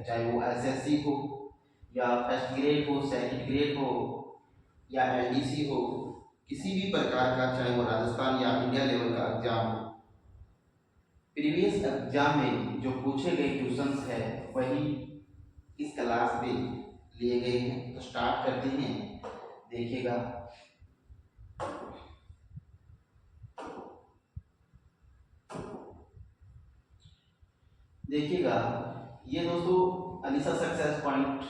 चाहे वो एसएससी हो या फर्स्ट ग्रेड हो, सेकंड ग्रेड हो या एलडीसी हो, किसी भी प्रकार का, चाहे वो राजस्थान या इंडिया लेवल का एग्जाम हो, प्रीवियस एग्जाम में जो पूछे गए क्वेश्चंस है वही इस क्लास में लिए गए हैं। तो स्टार्ट करते हैं, देखिएगा। देखिएगा ये दोस्तों Alisa success point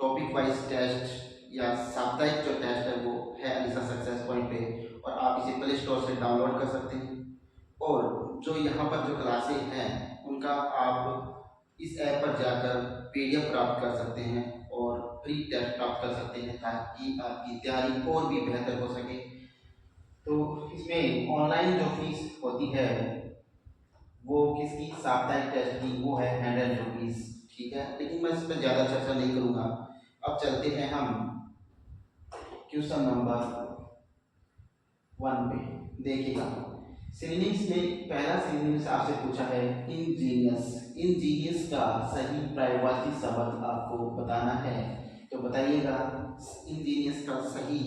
topic wise test या साप्ताहिक जो टेस्ट है वो है अलीसा सक्सेस पॉइंट पे, और आप इसे प्ले स्टोर से डाउनलोड कर सकते हैं। और जो यहाँ पर जो क्लासेस हैं उनका आप इस ऐप पर जाकर पीडीएफ प्राप्त कर सकते हैं और फ्री टेस्ट प्राप्त कर सकते हैं, ताकि आपकी तैयारी और भी बेहतर हो सके। तो इसमें ऑनलाइन जो फीस होती है वो किसकी, साप्ताहिक टेस्ट की, वो है 100 रुपीज़, ठीक है। लेकिन मैं इस पर ज़्यादा चर्चा नहीं करूँगा। अब चलते हैं हम क्वेश्चन नंबर 1 पे। देखिएगा सिनोनिम्स में पहला सिनोनिम्स आपसे पूछा है इंजीनियस। इंजीनियस का सही पर्यायवाची शब्द आपको बताना है। तो बताइएगा इंजीनियस का सही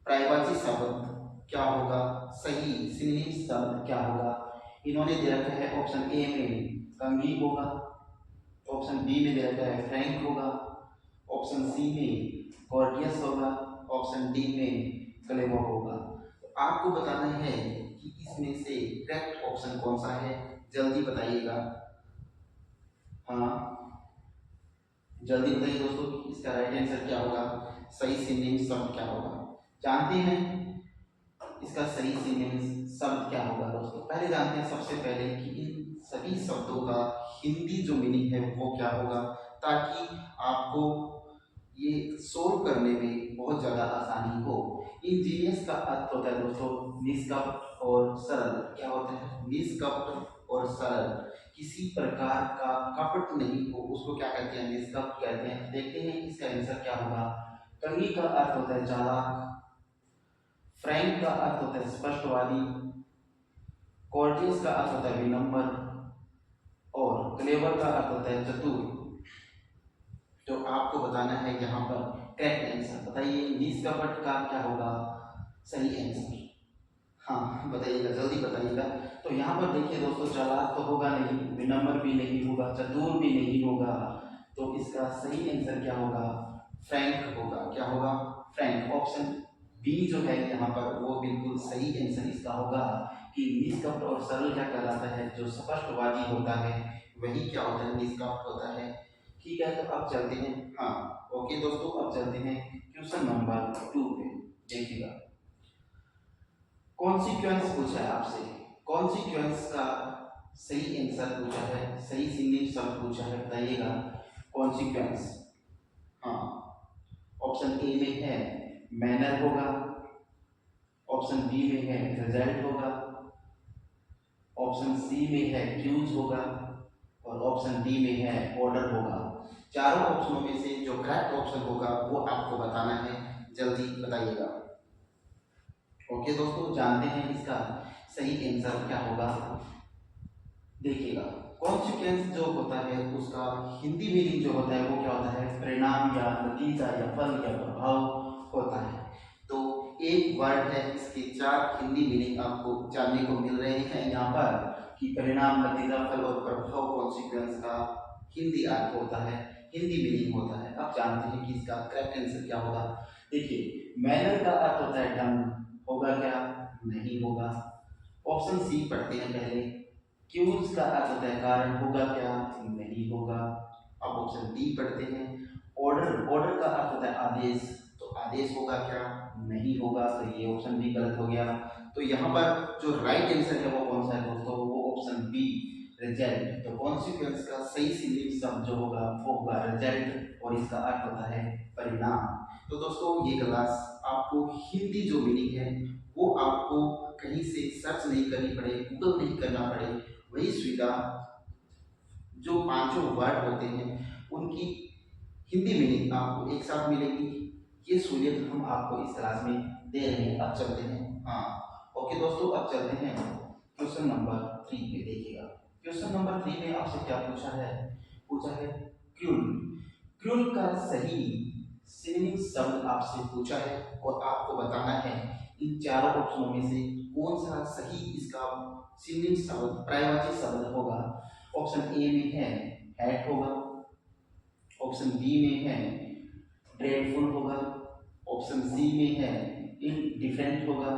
पर्यायवाची शब्द क्या होगा, सही सिनोनिम्स शब्द क्या होगा। इन्होंने दे रखा है ऑप्शन ए में कंघी होगा, ऑप्शन बी में दे रखा है फ्रैंक होगा, ऑप्शन सी में कॉर्टियस होगा, ऑप्शन डी में क्लेवर होगा। तो आपको बताना है कि इसमें से करेक्ट ऑप्शन कौन सा है, जल्दी बताइएगा। हाँ जल्दी बताइए दोस्तों कि इसका राइट आंसर क्या होगा, सही सिनोनिम शब्द क्या होगा। जानते हैं इसका सही सिनोनिम शब्द क्या होगा दोस्तों। पहले जानते हैं सबसे पहले कि इन सभी शब्दों का हिंदी जो मीनिंग है वो क्या होगा, ताकि आपको ये सोल्व करने में बहुत ज़्यादा आसानी हो। इंजीनियस का अर्थ होता है दोस्तों निष्कपट और सरल। क्या होता है, निष्कपट और सरल, किसी प्रकार का कपट नहीं हो उसको क्या कहते हैं, निष्कपट कहते हैं। देखते हैं इसका आंसर क्या होगा। कंघी का अर्थ होता है चालाक, फ्रैंक का अर्थ होता है स्पष्टवादी, कॉर्टियस का अर्थ होता है विनम्र, और क्लेवर का अर्थ होता है चतुर। तो आपको बताना है यहाँ पर करेक्ट आंसर। बताइए निष्कपट का क्या होगा सही आंसर। हाँ बताइएगा, जल्दी बताइएगा। तो यहाँ पर देखिए दोस्तों चालाक तो होगा नहीं, विनम्र भी नहीं होगा, चतुर भी नहीं होगा। तो इसका सही आंसर क्या होगा, फ्रैंक होगा। क्या होगा, फ्रैंक। ऑप्शन बी जो है यहाँ पर वो बिल्कुल सही आंसर इसका होगा कि निष्कपट और सरल क्या कहलाता है, जो स्पष्टवादी होता है वही क्या होता है, निष्कपट होता है। ठीक है, तो अब चलते हैं। हाँ ओके दोस्तों, अब चलते हैं क्वेश्चन नंबर 2 पे। देखिएगा कॉन्सिक्वेंस पूछा है आपसे। कॉन्सिक्वेंस का सही आंसर पूछा है, सही सिंगल शब्द पूछा है, बताइएगा कॉन्सिक्वेंस। हाँ ऑप्शन ए में है मैनर होगा, ऑप्शन बी में है रिजल्ट होगा, ऑप्शन सी में है क्यूज होगा, और ऑप्शन डी में है ऑर्डर होगा। चारों ऑप्शनों में से जो करेक्ट ऑप्शन होगा वो आपको बताना है, जल्दी बताइएगा। ओके दोस्तों, जानते हैं इसका सही आंसर क्या होगा। देखिएगा कॉन्सिक्वेंस जो होता है उसका हिंदी मीनिंग जो होता है वो क्या होता है, परिणाम या नतीजा या फल या प्रभाव होता है। तो एक वर्ड है, इसके 4 हिंदी मीनिंग आपको जानने को मिल रहे हैं यहाँ पर कि परिणाम, नतीजा, फल और प्रभाव कॉन्सिक्वेंस का हिंदी अर्थ होता है, हिंदी मीनिंग होता है। अब जानते हैं कि इसका करेक्ट आंसर क्या होगा। देखिए मैनर का अर्थ होता है ढंग, होगा क्या, नहीं होगा। ऑप्शन सी पढ़ते हैं पहले। क्यूज का अर्थ होता है कारण, होगा क्या, नहीं होगा। अब ऑप्शन डी पढ़ते हैं। ऑर्डर, ऑर्डर का अर्थ होता है आदेश, तो आदेश होगा क्या, नहीं होगा। तो ये ऑप्शन बी गलत हो गया। तो यहाँ पर जो राइट आंसर है वो कौन सा है दोस्तों, वो ऑप्शन बी रिजल्ट। तो कॉन्सिक्वेंस का सही सिंगल शब्द जो होगा वो होगा रिजल्ट, और इसका अर्थ होता है परिणाम। तो दोस्तों ये क्लास आपको हिंदी जो मीनिंग है वो आपको कहीं से सर्च नहीं करनी पड़े, गूगल नहीं करना पड़े, वही सुविधा जो 5 वर्ड होते हैं उनकी हिंदी मीनिंग आपको एक साथ मिलेगी। ये सहूलियत हम आपको इस क्लास में दे रहे हैं। अब चलते हैं, हाँ ओके दोस्तों, अब चलते हैं क्वेश्चन नंबर 3 पे। देखिएगा क्वेश्चन नंबर 3 में आपसे क्या पूछा है क्रूल। क्रूल का सही सिनोनिम शब्द आपसे पूछा है और आपको बताना है इन चारों ऑप्शनों में से कौन सा सही इसका सिनोनिम शब्द पर्यायवाची शब्द होगा। ऑप्शन ए में है हैट होगा, ऑप्शन बी में है ड्रेडफुल होगा, ऑप्शन सी में है इनडिफरेंट होगा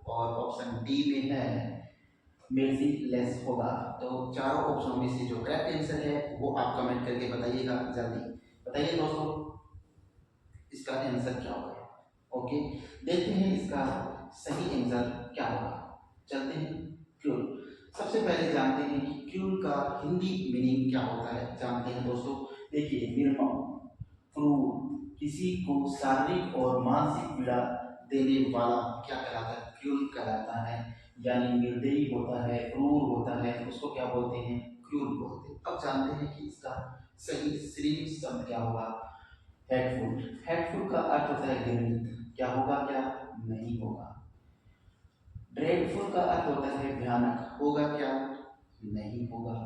और ऑप्शन डी में है मेर्सीलेस होगा। तो चारों ऑप्शनों में से जो करेक्ट आंसर है वो आप कमेंट करके बताइएगा। जल्दी बताइए दोस्तों इसका आंसर क्या होगा। ओके, देखते हैं इसका सही आंसर क्या होगा। चलते हैं क्यूल। सबसे पहले जानते हैं कि क्यूल का हिंदी मीनिंग क्या होता है। जानते हैं दोस्तों, देखिए निर्मम, क्रूर, किसी को शारीरिक और मानसिक पीड़ा देने वाला क्या कहलाता है, क्रूर कहलाता है। यानी निर्दयी होता है, क्रूर होता है, उसको क्या बोलते हैं, क्रूर बोलते हैं। अब जानते हैं कि इसका सही श्रेणी शब्द क्या होगा। हेटफुल, हेटफुल का अर्थ होता है घृणित, क्या होगा, क्या नहीं होगा। ड्रेडफुल का अर्थ होता है भयानक, होगा क्या, नहीं होगा।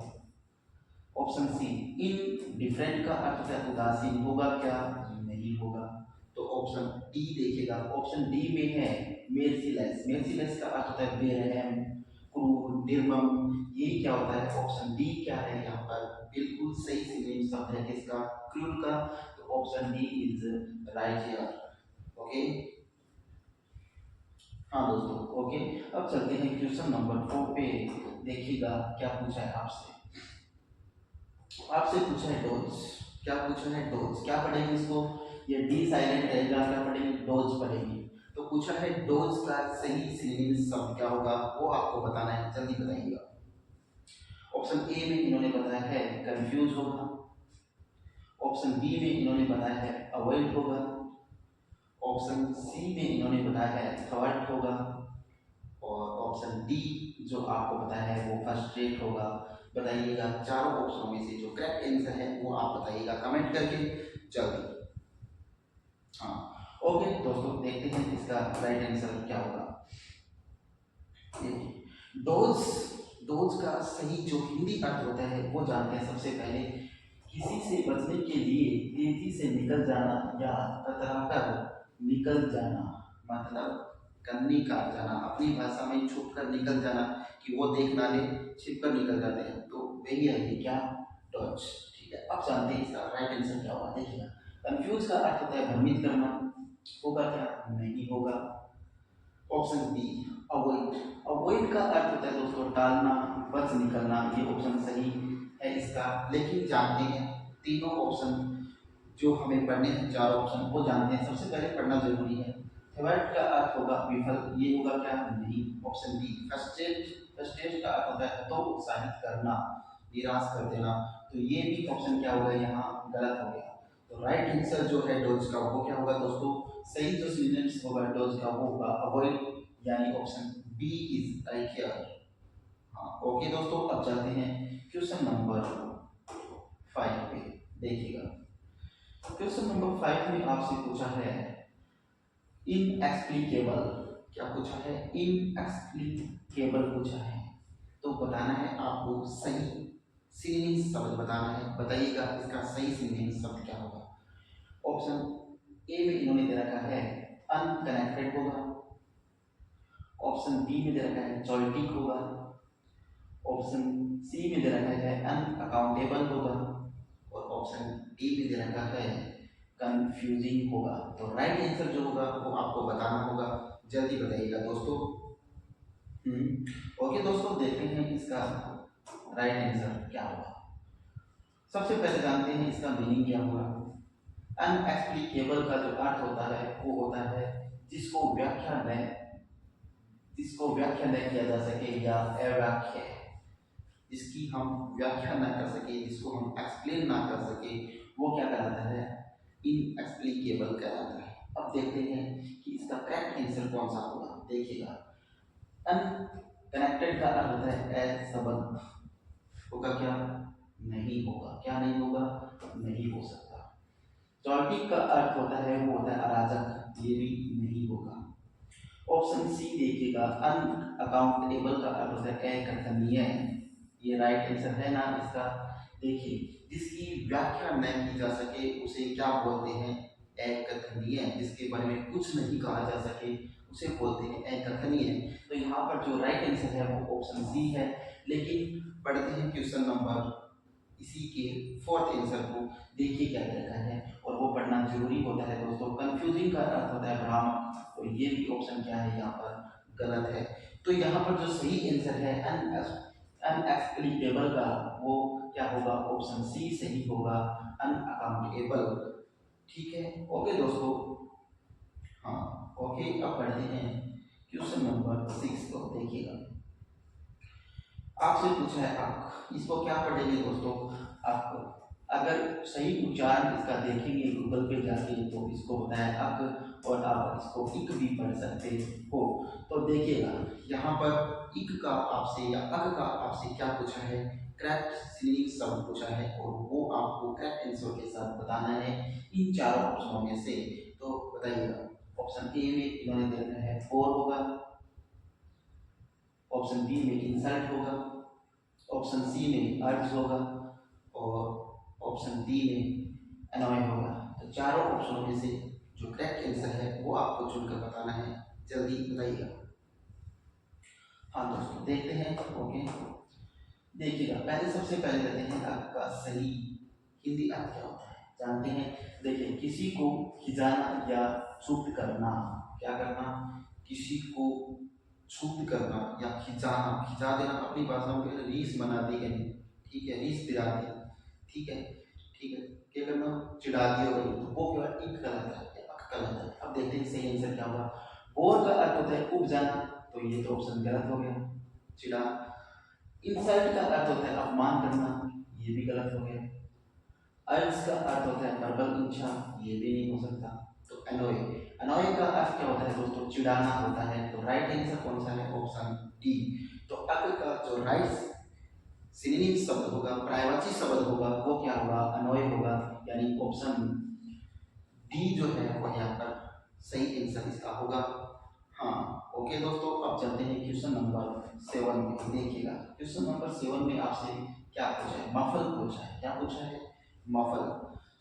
ऑप्शन सी इनडिफरेंट का अर्थ होता है उदासीन, होगा क्या, नहीं होगा। तो ऑप्शन डी देखिएगा, ऑप्शन डी में है मेर्सीलेस। मेर्सीलेस का अर्थ होता है बेरहम, क्रूर, निर्मम। ये क्या होता है, ऑप्शन डी क्या है यहाँ पर बिल्कुल सही से शब्द है किसका, क्रूर का। तो option D is right here. Okay, हाँ दोस्तों, ओके। अब चलते हैं क्वेश्चन नंबर 4 पे। देखिएगा क्या पूछा है आपसे। आपसे पूछा है डोज। क्या पूछा है, डोज। क्या पढ़ेंगे इसको, ये डी साइलेंट रहेगा, क्या पढ़ेंगे, डोज पढ़ेंगे। तो पूछा है डोज का सही सिनोनिम शब्द क्या होगा, वो आपको बताना है। जल्दी बताइएगा। ऑप्शन ए में इन्होंने बताया है कंफ्यूज होगा, ऑप्शन बी में इन्होंने बताया है अवॉइड होगा, ऑप्शन सी में इन्होंने बताया है थर्ड होगा और ऑप्शन डी जो आपको बताया है वो फ्रस्ट्रेट होगा। बताइएगा चारों ऑप्शनों में से जो करेक्ट आंसर है वो आप बताइएगा कमेंट करके जल्दी। हाँ, ओके दोस्तों, देखते हैं इसका राइट आंसर क्या होगा। देखिए डोज, डोज का सही जो हिंदी अर्थ होता है वो जानते हैं। सबसे पहले किसी से बचने के लिए तेजी से निकल जाना या कतराकर निकल जाना, मतलब कन्नी काट जाना, अपनी भाषा में छुप कर निकल जाना कि वो देख ना ले, छिप कर निकल जाते हैं, तो वही है ये क्या, डॉज। ठीक है, अब जानते हैं इसका राइट आंसर क्या होगा। देखिएगा कंफ्यूज का अर्थ होता है भ्रमित करना, होगा क्या, नहीं होगा। ऑप्शन बी अवॉइड, अवॉइड का अर्थ होता है दोस्तों टालना, बच निकलना। ये ऑप्शन सही है इसका। लेकिन जानते हैं तीनों ऑप्शन जो हमें पढ़ने हैं, चार ऑप्शन वो जानते हैं। सबसे पहले पढ़ना जरूरी है। थर्ड का अर्थ होगा विफल, ये होगा क्या, नहीं। ऑप्शन बी फ्रस्ट्रेट, फ्रस्ट्रेट का अर्थ होता है तो उत्साहित करना, निराश कर देना। तो ये भी ऑप्शन क्या होगा यहाँ गलत हो गया। तो राइट आंसर जो है डोज का वो क्या होगा दोस्तों, सही जो सिनोनिम्स होगा डोज का वो होगा अवॉइड, यानी option B is right here. हाँ, ओके दोस्तों, अब चलते हैं क्वेश्चन नंबर 5 पे। देखिएगा क्वेश्चन नंबर 5 में आपसे पूछा है इनएक्सप्लिकेबल। क्या पूछा है, इनएक्सप्लिकेबल पूछा है। तो बताना है आपको सही सिनोनिम शब्द बताना है। बताइएगा इसका सही सिनोनिम शब्द क्या होगा। ऑप्शन ए में इन्होंने दे रखा है अनकनेक्टेड होगा, ऑप्शन बी में दे रखा है चॉइटिक होगा, ऑप्शन सी में दे रखा है अनअकाउंटेबल होगा और ऑप्शन डी में दे रखा है कंफ्यूजिंग होगा। तो राइट आंसर जो होगा वो आपको बताना होगा। जल्दी बताइएगा दोस्तों। ओके दोस्तों, देखते हैं इसका राइट आंसर क्या होगा। सबसे पहले जानते हैं इसका मीनिंग क्या होगा। अनएक्सप्लिकेबल का जो अर्थ होता है वो होता है जिसको व्याख्या न किया जा सके या अव्याख्या, जिसकी हम व्याख्या ना कर सके, जिसको हम एक्सप्लेन ना कर सके, वो क्या कहलाता है, इनएक्सप्लिकेबल कहलाता है। अब देखते हैं कि इसका करेक्ट आंसर कौन सा होगा। देखिएगा अनकनेक्टेड का अर्थ होता है असंबद्ध, होगा क्या, नहीं होगा, क्या नहीं होगा, नहीं हो सकता। चॉइटिक का अर्थ होता है वो होता है अराजक, ये भी नहीं होगा। ऑप्शन सी देखिएगा अनअकाउंटेबल का अर्थ होता है अकथनीय, ये राइट आंसर है ना इसका। देखिए, जिसकी व्याख्या न की जा सके उसे क्या बोलते हैं, अकथनीय। जिसके बारे में कुछ नहीं कहा जा सके उसे बोलते हैं अकथनीय। तो यहाँ पर जो राइट आंसर है वो ऑप्शन सी है। लेकिन पढ़ते हैं क्वेश्चन नंबर इसी के फोर्थ आंसर को। देखिए क्या लिखा है, और वो पढ़ना जरूरी होता है दोस्तों। कंफ्यूजिंग का अर्थ होता है भ्रामक, तो ये भी ऑप्शन क्या है यहाँ पर गलत है। तो यहाँ पर जो सही आंसर है अनएक्सप्लिकेबल का, वो क्या होगा, ऑप्शन सी सही होगा, अनअकाउंटेबल। ठीक है, ओके दोस्तों। हाँ ओके, अब पढ़ते हैं क्वेश्चन नंबर 6 को। देखिएगा, आपसे पूछा है अक, इसको क्या पढ़ेंगे दोस्तों, अक। अगर सही उच्चारण इसका देखेंगे गूगल पे जाके तो इसको होता है अक, और आप इसको इक भी पढ़ सकते हो। तो देखिएगा, यहाँ पर इक का आपसे या अक का आपसे क्या पूछा है, करेक्ट सिलिंग शब्द पूछा है, और वो आपको करेक्ट आंसर के साथ बताना है इन चारों ऑप्शनों में से। तो बताइएगा, ऑप्शन ए में इन्होंने दे रखा है फोर होगा, ऑप्शन बी में इंसल्ट होगा, ऑप्शन सी में अर्ज होगा, और ऑप्शन डी में अनॉय होगा। तो चारों ऑप्शनों में से जो करेक्ट आंसर है वो आपको चुनकर बताना है, जल्दी बताइएगा। हाँ दोस्तों, देखते हैं। ओके, देखिएगा, पहले सबसे पहले लेते हैं आपका सही हिंदी अर्थ क्या होता है, जानते हैं। देखिए, किसी को खिजाना या छूट करना, क्या करना, किसी को छूट करना या खिंचाना, खिंचा देना, अपनी भाषा में रीस बना दी गई। ठीक है, रीस दिला दी। ठीक है, ठीक है, क्या करना, चिढ़ा दिया गई, तो वो क्या है, एक गलत है, अक गलत है। अब देखते हैं सही आंसर क्या होगा। बोर का अर्थ होता है उब जाना, तो ये तो ऑप्शन गलत हो गया, चिढ़ा। इंसल्ट का अर्थ होता है अपमान करना, ये भी गलत हो गया। अर्ज का अर्थ होता है प्रबल इच्छा, ये भी नहीं हो सकता। तो अनोय, अनोय का अर्थ क्या होता है दोस्तों, चिढ़ाना होता है। तो राइट आंसर कौन सा है, ऑप्शन डी। तो अक का जो राइट सिनोनिम शब्द होगा, पर्यायवाची शब्द होगा, वो क्या होगा, अनोय होगा, यानी ऑप्शन डी जो है वो यहाँ पर सही आंसर इसका होगा। हाँ ओके दोस्तों, अब चलते हैं क्वेश्चन नंबर 7 में। देखिएगा, क्वेश्चन नंबर 7 में आपसे क्या पूछा है, मफल पूछा है। क्या पूछा है, मफल।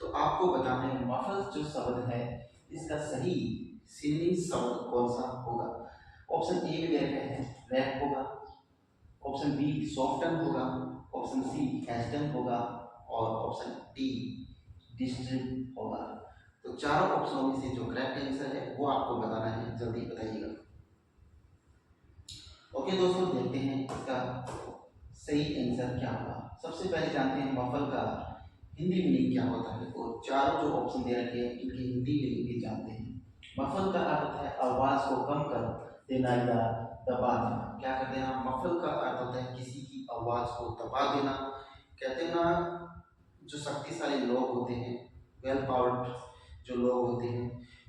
तो आपको बताना है मफल जो शब्द है इसका सही सिनोनिम शब्द कौन सा होगा। ऑप्शन ए में दे रखा है रैप होगा, ऑप्शन बी सॉफ्टन होगा, ऑप्शन सी हेस्टन होगा, और ऑप्शन डी डिस्ट्रिक्ट होगा। तो चारों ऑप्शनों में से जो करेक्ट आंसर है वो आपको बताना है, जल्दी बताइएगा। ओके दोस्तों, देखते हैं इसका सही आंसर क्या होगा। सबसे पहले जानते हैं मफल का हिंदी मीनिंग क्या होता है, और चारों जो ऑप्शन दे रखे हैं इनकी हिंदी मीनिंग भी जानते हैं। मफल का अर्थ है आवाज को कम कर देना या दबा देना। क्या कर देना, मफल का अर्थ होता है किसी की आवाज को दबा देना। कहते हैं ना, जो शक्तिशाली लोग होते हैं, वेल पावर्ड जो लोग होते हैं,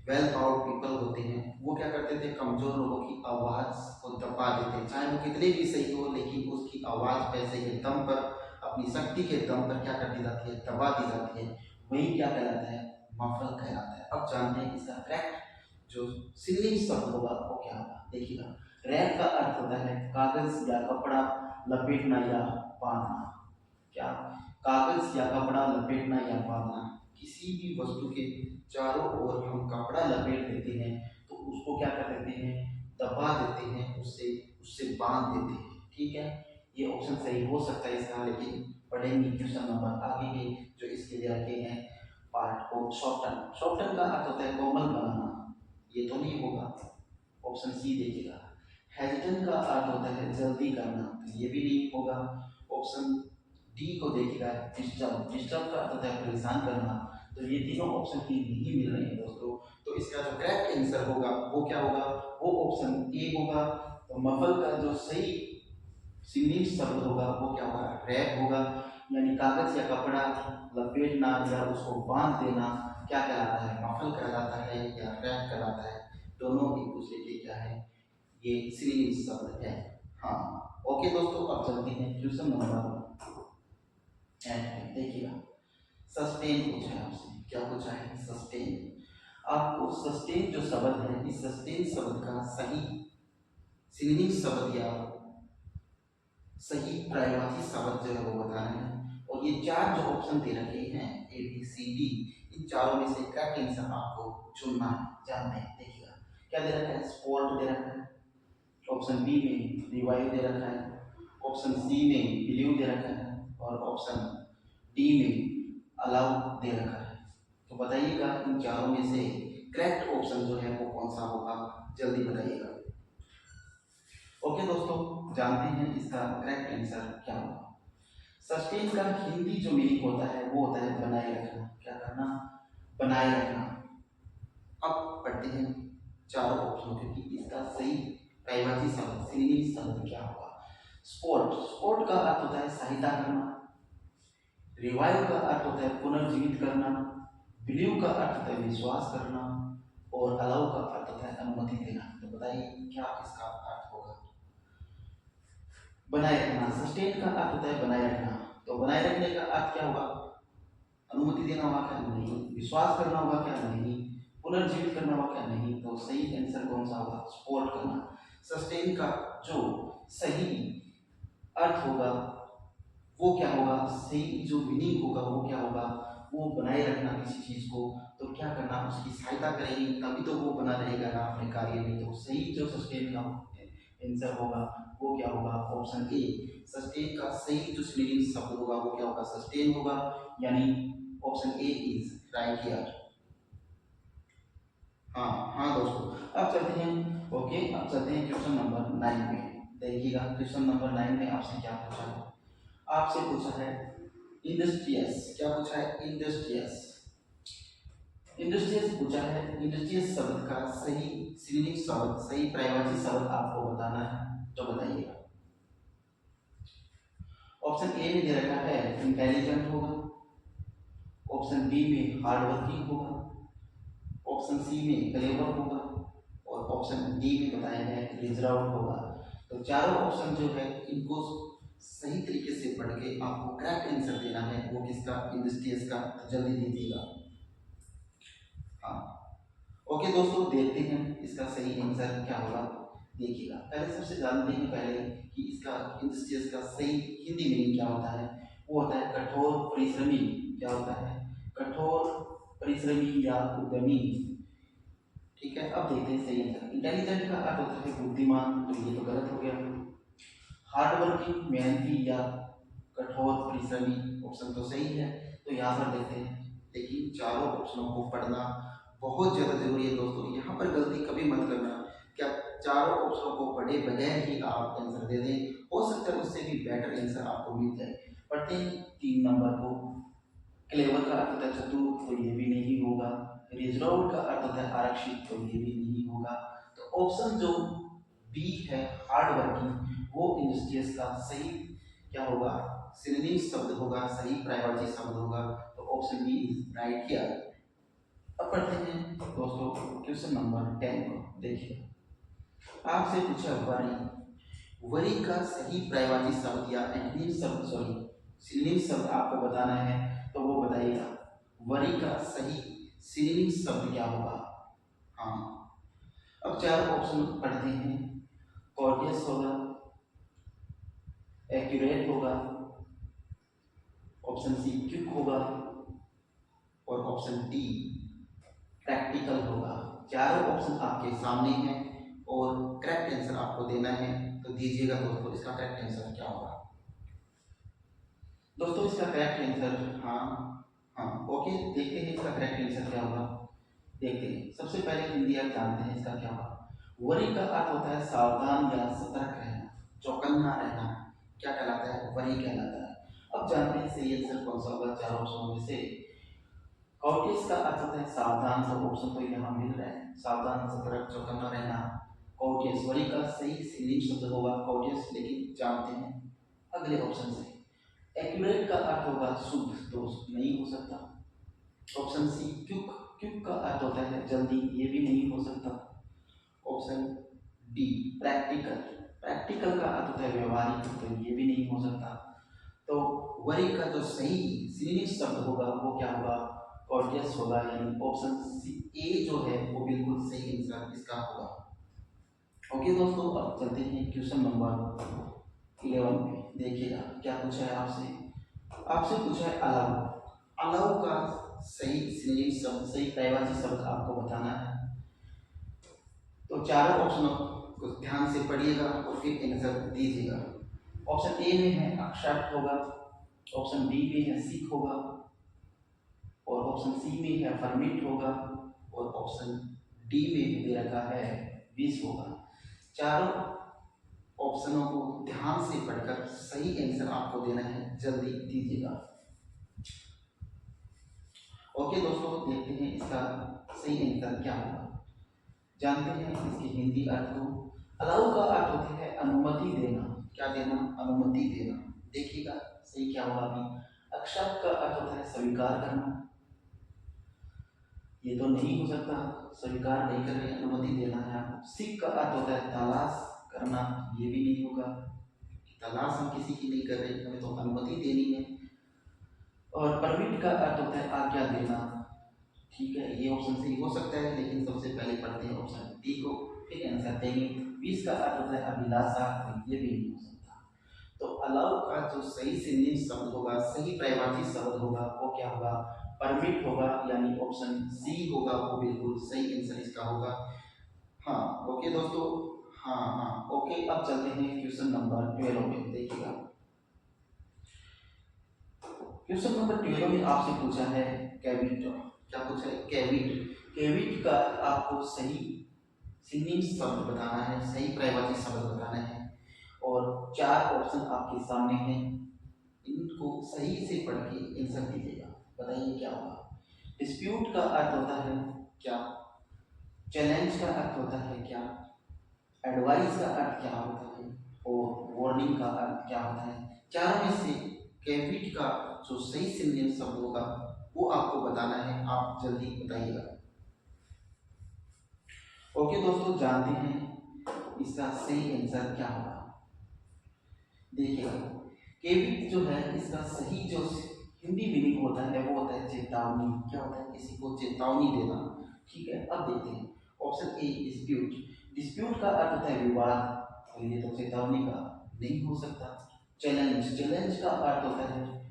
वेल पावर्ड पीपल होते हैं, वो क्या करते थे, कमजोर लोगों की आवाज को दबा देते हैं। चाहे वो कितने भी सही हो, लेकिन उसकी आवाज पैसे के दम पर, अपनी शक्ति के दम पर क्या कर दी जाती है, दबा दी जाती है। वही क्या कहलाता है, मफल कहलाता है। अब जानते हैं इसका करेक्ट जो सिलिंग शब्द होगा वो क्या होगा। देखिएगा, रैप का अर्थ होता है कागज या कपड़ा लपेटना या बांधना। क्या, कागज या कपड़ा लपेटना या बांधना। किसी भी वस्तु के चारों ओर हम कपड़ा लपेट देते हैं तो उसको क्या कर देते हैं, दबा देते हैं, उससे उससे बांध देते हैं। ठीक है, ये ऑप्शन सही हो सकता है इसका, लेकिन पढ़ेंगे क्वेश्चन नंबर आगे के जो इसके लिए रखे हैं पार्ट को। सॉफ्टन, सॉफ्टन का अर्थ होता है कोमल बनाना, ये तो नहीं होगा, ऑप्शन सी देखिएगा। हेजिटेंट का अर्थ होता है जल्दी करना, तो ये भी नहीं होगा, ऑप्शन डी को देखिएगा। डिस्टर्ब, डिस्टर्ब का अर्थ होता है परेशान करना, तो ये तीनों ऑप्शन ही नहीं मिल रहे हैं दोस्तों। तो इसका जो करेक्ट आंसर होगा वो क्या होगा, वो ऑप्शन ए होगा। तो मफल का जो सही सिंगलिंग शब्द होगा वो क्या होगा, रैप होगा, यानी कागज या कपड़ा लपेटना या उसको बांध देना क्या कहलाता है, मफल कहलाता है या रैप कहलाता है। दोनों एक दूसरे के क्या है, ये सिंगलिंग शब्द है। हाँ ओके दोस्तों, अब चलते हैं क्वेश्चन नंबर 8। देखिएगा, सस्टेन पूछा है आपसे। क्या पूछा है, सस्टेन। आपको सस्टेन जो शब्द है, इस सस्टेन शब्द का सही सिनोनिम शब्द या सही पर्यायवाची शब्द जो है वो बताना है। और ये चार जो ऑप्शन दे रखे हैं ए बी सी डी, इन चारों में से करेक्ट आंसर आपको चुनना है। जानते हैं, देखिएगा क्या दे रखा है, स्पोर्ट दे रखा है, ऑप्शन बी में रिवाइव दे रखा है, ऑप्शन सी में बिलीव दे रखा है, और ऑप्शन डी में अलाउ दे रखा है। तो बताइएगा इन चारों में से करेक्ट ऑप्शन जो है वो कौन सा होगा, जल्दी बताइएगा। ओके दोस्तों, जानते हैं इसका करेक्ट आंसर क्या होगा। सस्टेन का हिंदी जो मीनिंग होता है वो होता है बनाए रखना। क्या करना, बनाए रखना। अब पढ़ते हैं चारों ऑप्शन, क्योंकि इसका सही पर्यायवाची शब्द सिनोनिम शब्द क्या होगा। स्पोर्ट, स्पोर्ट का अर्थ होता है सहायता करना। रिवाइव का अर्थ होता है पुनर्जीवित करना। बिलीव का अर्थ होता है विश्वास करना। और अलाउ का अर्थ होता है अनुमति देना। तो बताइए क्या इसका अर्थ होगा। बनाए रखना, सस्टेन का अर्थ होता है बनाए रखना, तो बनाए रखने का अर्थ क्या होगा, अनुमति देना होगा क्या, नहीं। विश्वास करना होगा क्या, नहीं। पुनर्जीवित करना होगा क्या, नहीं। तो सही आंसर कौन सा होगा, सपोर्ट करना। सस्टेन का जो सही अर्थ होगा वो क्या होगा, सही जो मीनिंग होगा वो क्या होगा, वो बनाए रखना किसी चीज को। तो क्या करना, उसकी सहायता करेंगे तभी तो वो बना रहेगा ना अपने कार्य में। तो सही जो सस्टेन का आंसर होगा वो क्या होगा, ऑप्शन ए। सस्टेन का सही जो सिनोनिम शब्द होगा वो क्या होगा, सस्टेन होगा, यानी option A is right here. हाँ दोस्तों, अब चलते हैं। ओके, अब चलते हैं क्वेश्चन नंबर 9 में। देखिएगा क्वेश्चन नंबर 9 में आपसे क्या पूछा है। आपसे पूछा है इंडस्ट्रियस। क्या पूछा है, इंडस्ट्रियस। इंडस्ट्रियस पूछा है। इंडस्ट्रियस शब्द का सही सिनोनिम शब्द, सही पर्यायवाची शब्द आपको बताना है। तो बताइएगा। ऑप्शन ए में दे रखा है इंटेलिजेंट होगा, ऑप्शन बी में हार्ड वर्किंग होगा, ऑप्शन सी में क्लेवर होगा, और ऑप्शन डी में बताया है रिजर्व होगा। तो चारों ऑप्शन जो है इनको सही तरीके से पढ़ के आपको करेक्ट आंसर देना है। वो किसका, इंडस्ट्रियस का। तो जल्दी दीजिएगा। हाँ ओके दोस्तों, देखते हैं इसका सही आंसर क्या होगा। देखिएगा, पहले सबसे जानते हैं पहले कि इसका इंडस्ट्रियस का सही हिंदी मीनिंग क्या होता है। वो होता है कठोर परिश्रमी। क्या होता है, कठोर परिश्रमी या उद्यमी। ठीक है, अब देखते हैं सही आंसर। इंटेलिजेंट का अर्थ होता है बुद्धिमान, तो ये तो गलत हो गया। हार्ड वर्किंग, मेहनती या कठोर परिश्रमी, ऑप्शन तो सही है। तो यहाँ पर देखते हैं। लेकिन चारों ऑप्शनों को पढ़ना बहुत ज़्यादा जरूरी है दोस्तों। यहाँ पर गलती कभी मत करना। क्या चारों ऑप्शनों को पढ़े बगैर ही आप आंसर दे दें, हो सकता है उससे भी बेटर आंसर आपको मिल जाए। पढ़ते हैं 3 नंबर को। क्लेवर का अर्थ होता है चतुर, तो ये भी नहीं होगा। रिजर्व का अर्थ होता है आरक्षित, तो ये भी नहीं होगा। तो ऑप्शन जो बी है हार्ड वर्किंग, वो इंडस्ट्रियस का सही क्या होगा, सिनोनिम शब्द होगा, सही पर्यायवाची शब्द होगा। तो option B is right here. अब पढ़ते हैं दोस्तों क्वेश्चन नंबर 10 को। देखिए, आपसे पूछा वरी। वरी का सही पर्यायवाची शब्द या एंटोनिम शब्द, सॉरी सिनोनिम शब्द आपको बताना है। तो वो बताइएगा, वरी का सही सिनोनिम शब्द क्या होगा। हाँ, अब चार ऑप्शन पढ़ते हैं। कॉर्डियस होगा, एक्यूरेट होगा, ऑप्शन सी क्विक होगा, और ऑप्शन डी प्रैक्टिकल होगा। चारों ऑप्शन आपके सामने हैं और करेक्ट आंसर आपको देना है। तो दीजिएगा दोस्तों, इसका करेक्ट आंसर क्या होगा। दोस्तों इसका करेक्ट आंसर, हाँ ओके, देखते हैं इसका करेक्ट आंसर क्या होगा। देखते हैं, सबसे पहले हिंदी आप जानते हैं इसका क्या होगा। वरी का अर्थ होता है सावधान या सतर्क रहना, चौकन्ना रहना। क्या कहलाता है, वरी कहलाता है। अब जानते हैं सही आंसर कौन सा होगा चार ऑप्शनों में से। कॉर्टियस का अर्थ होता है सावधान, सब ऑप्शन तो यहाँ मिल रहा है, सावधान सतर्क चौकन्ना रहना। कॉर्टियस, वरी का सही सिनोनिम शब्द होगा कॉर्टियस, लेकिन जानते हैं अगले ऑप्शन से। एक्यूरेट का अर्थ होगा शुद्ध, तो नहीं हो सकता। ऑप्शन सी क्विक, क्विक का अर्थ होता है जल्दी, ये भी नहीं हो सकता। ऑप्शन डी प्रैक्टिकल, प्रैक्टिकल का अर्थ होता है व्यवहारिक, तो ये भी नहीं हो सकता। तो वरी का जो सही सिनोनिम शब्द होगा वो क्या होगा, कॉर्टियस होगा, यानी ऑप्शन सी ए जो है वो बिल्कुल सही आंसर इसका होगा। ओके दोस्तों, अब चलते हैं क्वेश्चन नंबर 11 में। देखिएगा क्या पूछा है आपसे। आपसे पूछा है अलाउ। अलाउ का सही सिनोनिम शब्द, सही पर्यायवाची शब्द आपको बताना है। तो चारों ऑप्शनों को ध्यान से पढ़िएगा और फिर आंसर दीजिएगा। ऑप्शन ए में है एक्सेप्ट होगा, ऑप्शन बी में है सीक होगा, और ऑप्शन सी में है परमिट होगा, और ऑप्शन डी में दे रखा है विश होगा। चारों ऑप्शनों को ध्यान से पढ़कर सही आंसर आपको देना है, जल्दी दीजिएगा। ओके दोस्तों, देखते हैं इसका सही आंसर क्या होगा। जानते हैं इसके हिंदी अर्थ को। अलाउ का अर्थ होता है अनुमति देना। क्या देना? अनुमति देना। देखिएगा सही क्या होगा अभी। एक्सेप्ट का अर्थ होता है स्वीकार करना। ये तो नहीं हो सकता, स्वीकार नहीं कर रहे, अनुमति देना है आपको। सीक का अर्थ होता है तलाश करना। ये भी नहीं होगा, तलाश हम किसी की नहीं कर रहे, हमें तो अनुमति देनी है। और परमिट का अर्थ होता है आज्ञा देना। ठीक है, ये ऑप्शन सही हो सकता है, लेकिन सबसे पहले पढ़ते हैं ऑप्शन डी को, फिर आंसर देंगे। विश का अर्थ होता है अभिलाषा, ये भी नहीं हो सकता। तो अलाउ का जो सही सिनोनिम शब्द होगा, सही पर्यायवाची शब्द होगा, वो क्या होगा? परमिट होगा, यानी ऑप्शन सी होगा, वो बिल्कुल सही आंसर इसका होगा। हाँ ओके दोस्तों, हाँ ओके। अब चलते हैं क्वेश्चन नंबर 12 में। देखिएगा क्वेश्चन नंबर 12 में आपसे पूछा है कैविट। क्या पूछा है? कैविट। कैविट का आपको सही सिनोनिम शब्द बताना है, सही पर्यायवाची शब्द बताना है, और चार ऑप्शन आपके सामने हैं, इनको सही से पढ़ के आंसर दीजिएगा। बताइए क्या होगा। डिस्प्यूट का अर्थ होता है क्या? चैलेंज का अर्थ होता है क्या? एडवाइस का अर्थ क्या होता है? और वार्निंग का अर्थ क्या होता है? चारों में से कैविट का जो सही सिनोनिम शब्द होगा वो आपको बताना है, आप जल्दी बताइएगा। ओके दोस्तों, जानते हैं इसका सही आंसर क्या होगा। देखिएगा कैविट जो है, इसका सही जो हिंदी मीनिंग होता है वो होता है चेतावनी। क्या होता है? किसी को चेतावनी देना। ठीक है, अब देखते हैं ऑप्शन ए डिस्प्यूट। डिस्प्यूट का अर्थ होता है विवाद, तो ये तो चेतावनी का नहीं हो सकता। चैलेंज। चैलेंज का अर्थ होता है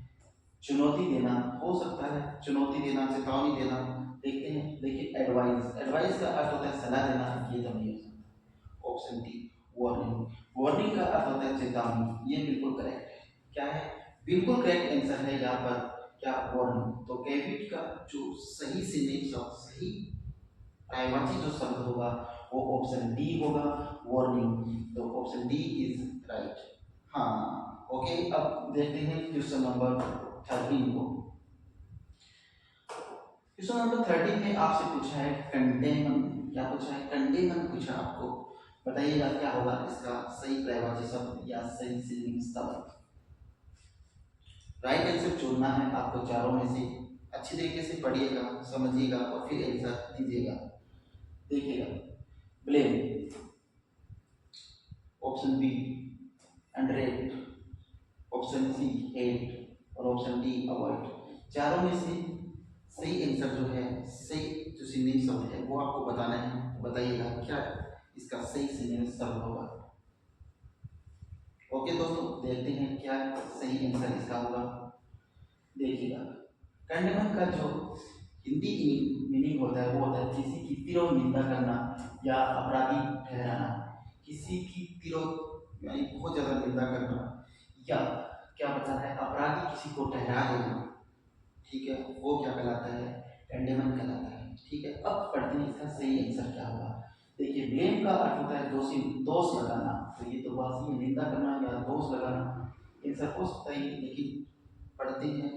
चुनौती देना, हो सकता है चुनौती देना, चेतावनी देना, देखते हैं। लेकिन एडवाइस, एडवाइस का अर्थ होता है सलाह देना, ये तो नहीं हो सकता। Option D warning. वार्निंग का अर्थ होता है चेतावनी, ये बिल्कुल करेक्ट है। क्या है? बिल्कुल करेक्ट आंसर है यहाँ पर, क्या? वार्निंग। तो कैविट का जो सही सिनोनिम शब्द, सही पर्यायवाची जो शब्द होगा वो ऑप्शन डी होगा, वार्निंग। तो ऑप्शन डी इज राइट। हाँ ओके, अब देखते हैं क्वेश्चन नंबर 13 को। क्वेश्चन नंबर 13 में आपसे पूछा है कंडेमन। क्या पूछा है? कंडेमन पूछा आपको। बताइएगा क्या होगा इसका सही पर्यायवाची शब्द या सही सिनोनिम शब्द। राइट आंसर चुनना है आपको चारों में से। अच्छी तरीके से पढ़िएगा, समझिएगा और फिर आंसर दीजिएगा। देखिएगा blame, option B underrate, option C hate, और ऑप्शन डी अवॉइड। चारों में से सही आंसर जो है, सही जो सिनोनिम शब्द है वो आपको बताना है। बताइएगा क्या इसका सही सिनोनिम शब्द होगा। ओके दोस्तों, देखते हैं क्या सही आंसर इसका होगा। देखिएगा कंडेमन का जो हिंदी मीनिंग होता है वो होता है किसी की तिरोह निंदा करना या अपराधी ठहराना। किसी की तिरोह यानी बहुत ज्यादा निंदा करना, या क्या बताना है, अपराधी किसी को ठहरा देना। ठीक है, वो क्या कहलाता है? कंडेमन कहलाता है। ठीक है, अब पढ़ते हैं इसका सही आंसर क्या होगा। देखिए ब्लेम का अर्थ होता है दोषी, दोष लगाना। तो ये तो बात ही, निंदा करना या दोष लगाना आंसर हो सकता है, लेकिन पढ़ते हैं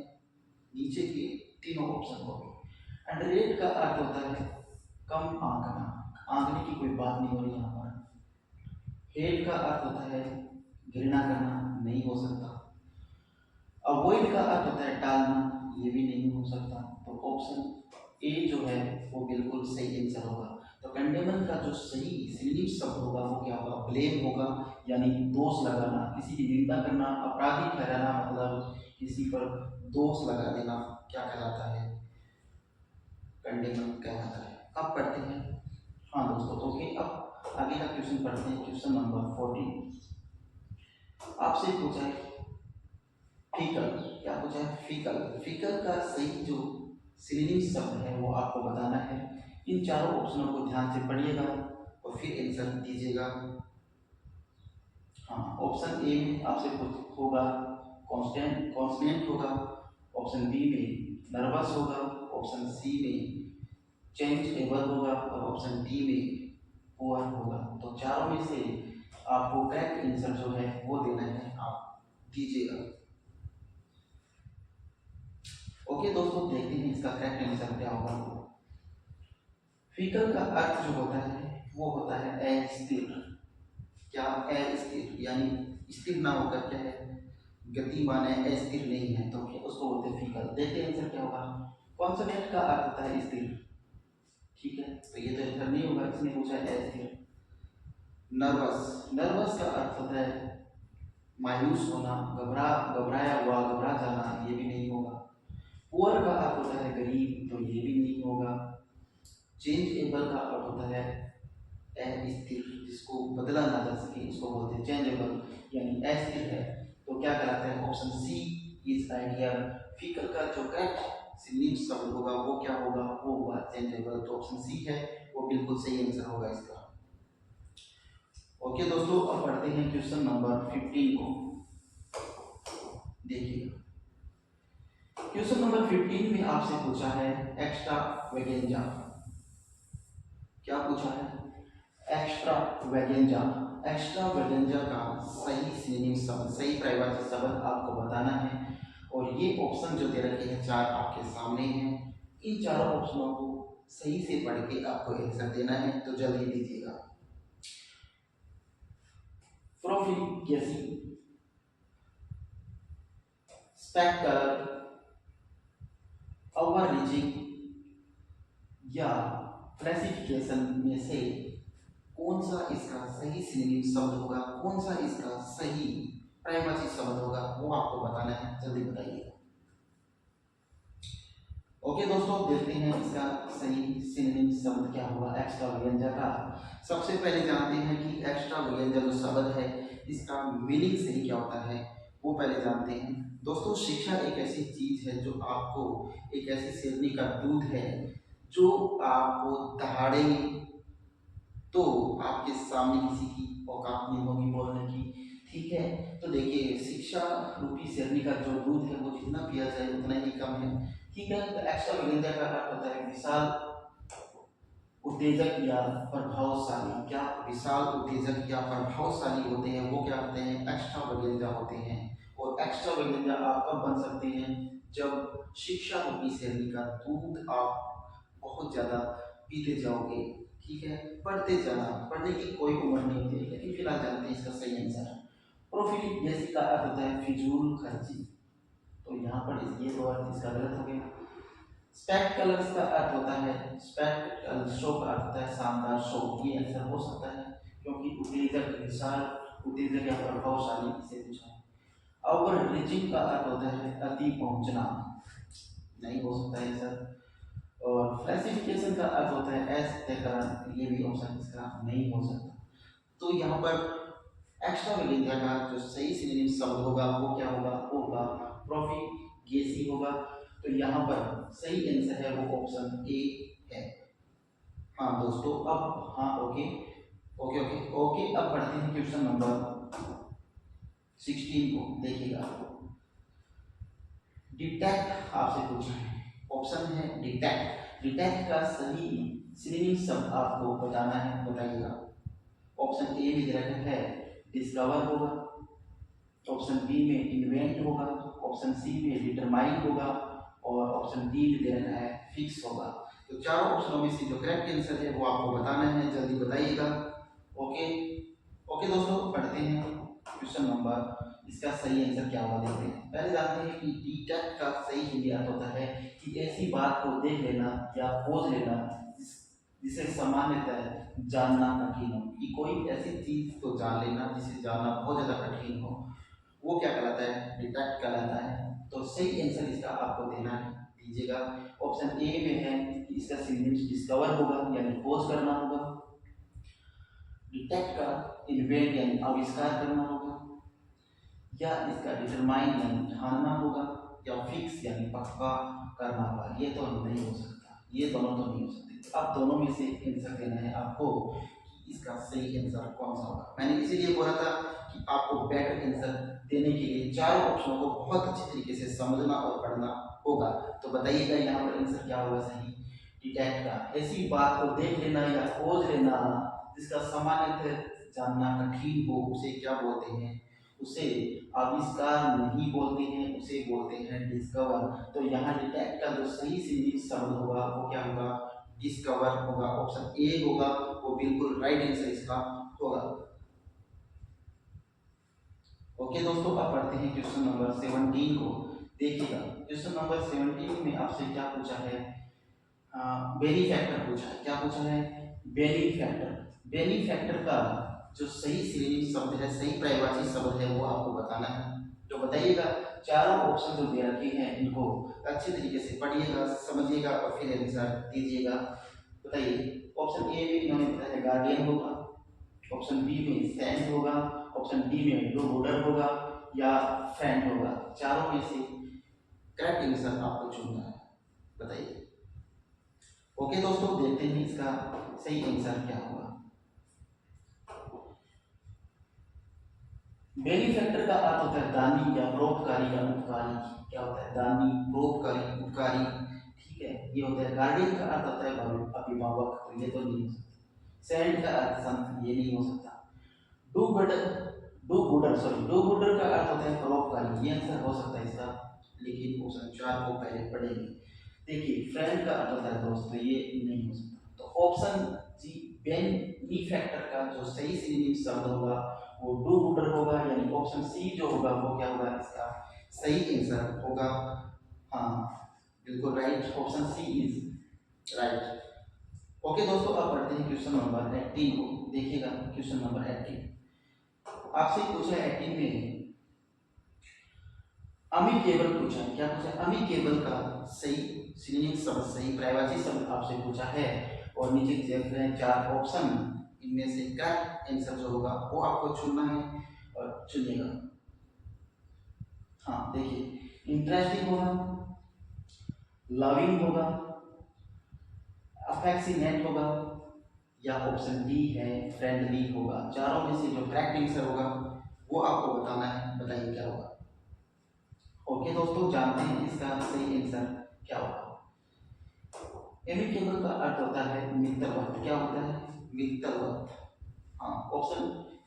नीचे के तीनों ऑप्शन को। अंडररेट का अर्थ होता है कम आंकना, आंकने की कोई बात नहीं हो रही यहाँ पर। हेट का अर्थ होता है घृणा करना, नहीं हो सकता। अवॉइड का अर्थ होता है टालना, ये भी नहीं हो सकता। तो ऑप्शन ए जो है वो बिल्कुल सही आंसर होगा। तो कंडेमन का जो सही सिनोनिम शब्द होगा वो क्या होगा? ब्लेम होगा, यानी दोष लगाना, किसी की निंदा करना, अपराधी ठहराना, मतलब किसी पर दोष लगा देना, क्या कहलाता है? कंडेमन कहलाता है। अब पढ़ते हैं, हाँ दोस्तों, तो फिर अब आगे का क्वेश्चन पढ़ते हैं। क्वेश्चन नंबर 14 आपसे पूछा है फीकल, क्या पूछा है? फीकल। फीकल का सही जो सिनोनिम शब्द है वो आपको बताना है। इन चारों ऑप्शनों को ध्यान से पढ़िएगा और फिर आंसर दीजिएगा। हाँ, ऑप्शन ए में आपसे कुछ होगा कॉन्स्टेंट कॉन्सोनेंट होगा, ऑप्शन बी में नर्वस होगा, ऑप्शन सी में चेंजेबल होगा और ऑप्शन डी में पुअर होगा। तो चारों में से आपको करेक्ट आंसर जो है वो देना है, आप दीजिएगा। ओके दोस्तों, देखते हैं इसका करेक्ट आंसर क्या होगा। फीकल का अर्थ जो होता है वो होता है अस्थिर। क्या? अस्थिर, यानी स्थिर ना होकर क्या है, गतिमान है, अस्थिर नहीं है, तो उसको बोलते हैं फीकल। देखते हैं आंसर क्या होगा। कॉन्सोनेंट का अर्थ होता है स्थिर, ठीक है, तो ये तो आंसर नहीं होगा, इसने पूछा है अस्थिर। नर्वस, नर्वस का अर्थ होता है मायूस होना, घबराया हुआ, घबरा जाना, ये भी नहीं होगा। पुअर का अर्थ होता है गरीब, तो ये भी नहीं होगा। चेंजेबल का अर्थ होता है अस्थिर, जिसको बदला ना जा सके उसको बोलते हैं चेंजेबल, यानी अस्थिर है, तो क्या कहलाता है? Option C is right here. Fickle का जो करेक्ट सिनोनिम शब्द होगा वो क्या होगा? वो होगा चेंजेबल, तो ऑप्शन सी है वो बिल्कुल सही आंसर होगा इसका। ओके दोस्तों, अब पढ़ते हैं क्वेश्चन नंबर 15 को। देखिए, क्वेश्चन नंबर 15 में आपसे पूछा है एक्स्ट्रा वेगेंजा। क्या पूछा है? एक्स्ट्रा वेगेंजा। एक्स्ट्रा वेगेंजा का सही सिनोनिम शब्द, सही परिभाषित शब्द आपको बताना है। और ये ऑप्शन जो दे रखे हैं चार आपके सामने हैं, इन चारों ऑप्शनों को सही से पढ़ के आपको आंसर देना है, तो जल्दी दीजिएगा। प्रोफिलिकेसी, स्पेक्टर, ओवररीचिंग या क्लासिफिकेशन में से कौन सा इसका सही सिनोनिम शब्द होगा, कौन सा इसका सही परिभाषित शब्द होगा, वो आपको बताना है, जल्दी बताइए। ओके दोस्तों, देखते हैं इसका सही सिनोनिम शब्द क्या होगा एक्स्ट्रा वेगेंजा का। सबसे पहले जानते हैं कि एक्स्ट्रा वेगेंजा जो शब्द है इसका मीनिंग सही क्या होता है, वो पहले जानते हैं। दोस्तों, शिक्षा एक ऐसी चीज है जो आपको, एक ऐसी शेरनी का दूध है जो आपको दहाड़ेंगे तो आपके सामने किसी की औकात नहीं होगी बोलने की, ठीक है। तो देखिए, शिक्षा रूपी शेरनी का जो दूध है वो जितना पिया जाए उतना ही कम है, ठीक है। तो एक्स्ट्रा वेगेंजा का अर्थ होता है विशाल उत्तेजक या प्रभावशाली। क्या विशाल उत्तेजक या प्रभावशाली होते हैं वो क्या होते हैं? एक्स्ट्रा वेगेंजा होते हैं। और एक्स्ट्रा वेगेंजा आप कब बन सकते हैं? जब शिक्षा रूपी शेरनी का दूध आप बहुत ज्यादा पीते जाओगे, ठीक है। पढ़ते जाना, पढ़ने की कोई उम्र नहीं होती, लेकिन फिलहाल जानते हैं इसका सही आंसर। प्रोफिलिकेसी का अर्थ होता है फिजूल खर्ची, तो यहाँ पर ये तो अर्थ इसका गलत हो गया। स्पेक्टकलर्स का अर्थ होता है, स्पेक्टकल शो का अर्थ होता है शानदार शो, ये आंसर हो सकता है क्योंकि उत्तेजक, विशाल उत्तेजक या प्रभावशाली से पूछा है। ओवर रीचिंग का अर्थ होता है अति पहुंचना, नहीं हो सकता है सर। और क्लासिफिकेशन का अर्थ होता है ऐसे, ये भी ऑप्शन इसका नहीं हो सकता। तो यहाँ पर एक्स्ट्रा वेगेंजा का जो सही सिनोनिम शब्द होगा वो क्या होगा? वो होगा प्रोफिलिकेसी होगा। तो यहाँ पर सही आंसर है वो ऑप्शन ए है। हाँ दोस्तों, अब हाँ ओके ओके ओके ओके, अब पढ़ते हैं क्वेश्चन नंबर 16 को। देखिएगा, डिटेक्ट आपसे पूछा है, ऑप्शन है डिटेक्ट। डिटेक्ट का सही सिनोनिम शब्द आपको बताना है, बताइएगा। ऑप्शन ए में दे रखा है डिस्कवर होगा, ऑप्शन बी में इन्वेंट होगा, ऑप्शन सी में डिटरमाइन होगा और ऑप्शन डी में दे रखा है फिक्स होगा। तो चारों ऑप्शनों में से जो करेक्ट आंसर है वो आपको बताना है, जल्दी बताइएगा। ओके ओके दोस्तों, पढ़ते हैं क्वेश्चन नंबर, इसका सही आंसर क्या होगा देखते हैं। पहले जानते हैं कि डिटेक्ट का सही हिंदी अर्थ होता है कि ऐसी बात को देख लेना या खोज लेना जिसे सामान्यतः जानना कठिन हो, कि कोई ऐसी चीज को जान लेना जिसे जानना बहुत ज्यादा कठिन हो, वो क्या कहलाता है? डिटेक्ट कहलाता है। तो सही आंसर इसका आपको देना है, दीजिएगा। ऑप्शन ए में है कि इसका सिनोनिम डिस्कवर होगा यानी खोज करना होगा, डिटेक्ट का इन्वेंट यानी आविष्कार करना होगा, या इसका डिटरमाइन यानी ठानना होगा, या फिक्स यानी पक्का करना होगा। ये तो नहीं हो सकता, ये दोनों तो नहीं हो सकते। अब दोनों में से आंसर देना है आपको, इसका सही आंसर कौन सा होगा। मैंने इसीलिए बोला था कि आपको बेटर आंसर देने के लिए चारों ऑप्शनों को बहुत अच्छी तरीके से समझना और पढ़ना होगा। तो बताइएगा यहाँ पर आंसर क्या होगा सही। डिटेक्ट का ऐसी बात को देख लेना या खोज लेना जिसका सामान्यतः जानना कठिन हो, उसे क्या बोलते हैं? उसे आविष्कार नहीं बोलते हैं, उसे बोलते हैं डिस्कवर। तो यहाँ डिटेक्ट का जो सही सिंपल शब्द होगा वो क्या होगा? डिस्कवर होगा। ऑप्शन ए होगा वो बिल्कुल राइट आंसर इसका होगा। ओके दोस्तों, अब पढ़ते हैं क्वेश्चन नंबर 17 को। देखिएगा क्वेश्चन नंबर 17 में आपसे क्या पूछा है? बेनी फैक्टर पूछा है। क्या पूछा है? बेनी फैक्टर। बेनी फैक्टर का जो सही सिनोनिम शब्द है, सही पर्यायवाची शब्द है, वो आपको बताना है। तो बताइएगा, चारों ऑप्शन जो दे रखे हैं इनको अच्छे तरीके से पढ़िएगा, समझिएगा और फिर आंसर दीजिएगा। बताइए, ऑप्शन ए में इन्होंने बताया गार्डियन होगा, ऑप्शन बी में सैंड होगा, ऑप्शन डी में ब्लू बॉर्डर होगा, या फ्रेंड होगा। चारों में से करेक्ट आंसर आपको चुनना है। बताइए। ओके दोस्तों, देखते हैं इसका सही आंसर क्या होगा। बेनिफैक्टर का अर्थ होता है दानी या परोपकारी या उपकारी। क्या होता है? दानी, परोपकारी, उपकारी। ठीक है, ये होता है। गार्डियन का अर्थ होता है अभिभावक, तो ये तो नहीं हो सकता। सेंट का अर्थ संत, ये नहीं हो सकता। डू गुडर, डू गुडर का अर्थ होता है परोपकारी, ये आंसर हो सकता है इसका, लेकिन ऑप्शन 4 को पहले पढ़ेंगे। देखिए, फ्रेंड का अर्थ होता है दोस्त, तो ये नहीं हो सकता। तो ऑप्शन जी बेनिफैक्टर का जो सही सिनोनिम शब्द होगा वो डू गुडर होगा, यानी ऑप्शन सी जो होगा वो क्या होगा? इसका सही आंसर होगा। हाँ, बिल्कुल right, option C is right. Okay दोस्तों, अब पढ़ते हैं क्वेश्चन नंबर 18 को। देखिएगा क्वेश्चन नंबर 18 आपसे पूछा है। 18 में अमिकेबल पूछा है। क्या पूछा है? अमिकेबल का सही सिनोनिम शब्द, सही पर्यायवाची शब्द आपसे पूछा है, और नीचे देख रहे हैं 4 ऑप्शन, इनमें से क्या आंसर जो होगा वो आपको चुनना है और चुनिएगा। हाँ देखिए, इंटरेस्टिंग होगा, लविंग होगा, अफेक्शनेट होगा, या ऑप्शन डी है फ्रेंडली होगा। चारों में से जो करेक्ट आंसर होगा वो आपको बताना है। बताइए क्या होगा। ओके दोस्तों, जानते हैं इसका सही आंसर क्या होगा। एमिकेबल का अर्थ होता है मित्रवत। क्या होता है? मित्रवत। हाँ, ऑप्शन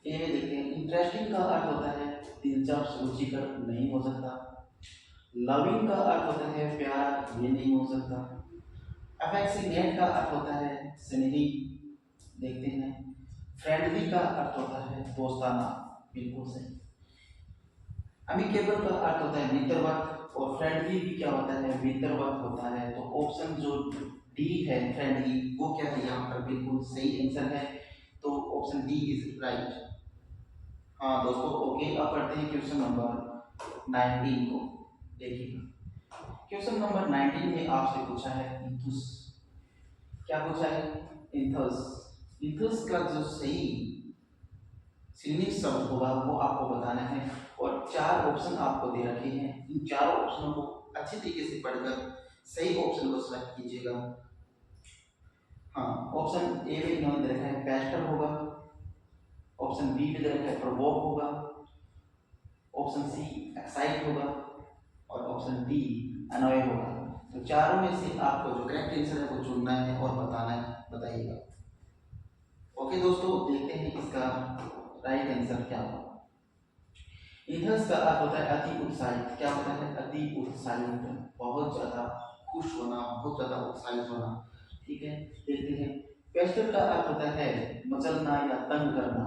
ए में देखते हैं। इंटरेस्टिंग का अर्थ होता है दिलचस्प, रुचिकर, नहीं हो सकता। लविंग का अर्थ होता है प्यार, ये नहीं हो सकता। अफेक्शनेट का अर्थ होता है स्नेही, देखते हैं। फ्रेंडली का अर्थ होता है दोस्ताना, बिल्कुल सही। अमिकेबल का अर्थ होता है मित्रवत, और फ्रेंडली भी क्या होता है? मित्रवत होता है। तो ऑप्शन जो डी है फ्रेंडली, वो क्या है यहाँ पर बिल्कुल सही आंसर है। तो ऑप्शन डी इज राइट। हाँ दोस्तों, ओके, अब पढ़ते हैं क्वेश्चन नंबर 19 को। देखिए क्वेश्चन नंबर 19 में आपसे पूछा है इंथुस। क्या पूछा है? इंथस। इंथस का जो सही सिनोनिम शब्द होगा वो आपको बताना है, और 4 ऑप्शन आपको दे रखे हैं। इन चारों ऑप्शनों को अच्छी तरीके से पढ़कर सही ऑप्शन को सिलेक्ट कीजिएगा। हाँ, ऑप्शन ए में इन्होंने दे रखा है पेस्टर होगा, ऑप्शन बी में दे रखा है प्रोवोक होगा, ऑप्शन सी एक्साइट होगा, और ऑप्शन डी अनॉय होगा। तो चारों में से आपको जो करेक्ट आंसर है वो चुनना है और बताना है। बताइएगा। ओके दोस्तों, देखते हैं इसका राइट आंसर क्या होगा। इंथस का अर्थ होता है अति उत्साहित। क्या होता है? अति उत्साहित, बहुत ज्यादा खुश होना, बहुत ज्यादा उत्साहित होना। ठीक है, देखते हैं। पेस्टर का अर्थ होता है मचलना या तंग करना।